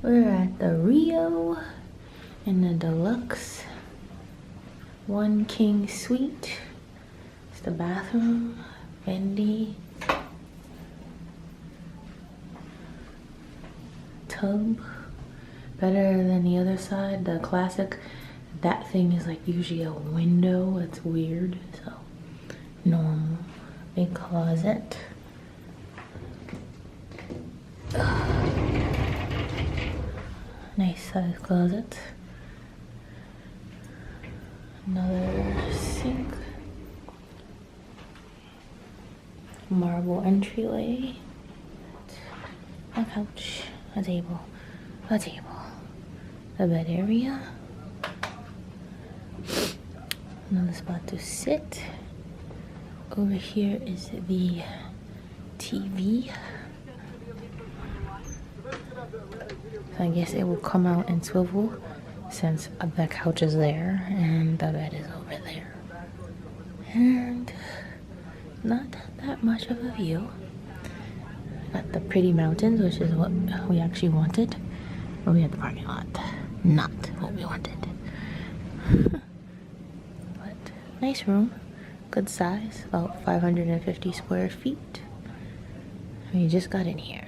We're at the Rio in the Deluxe King Suite. It's the bathroom, bendy, tub. Better than the other side, the classic. That thing is like usually a window. It's weird. So normal. Big closet. Nice size closet. Another sink. Marble entryway. A couch. A table. A table. A bed area. Another spot to sit. Over here is the TV. So I guess it will come out and swivel since the couch is there and the bed is over there. And not that much of a view. Got the pretty mountains, which is what we actually wanted. But we had the parking lot. Not what we wanted. But nice room. Good size. About 550 square feet. We just got in here.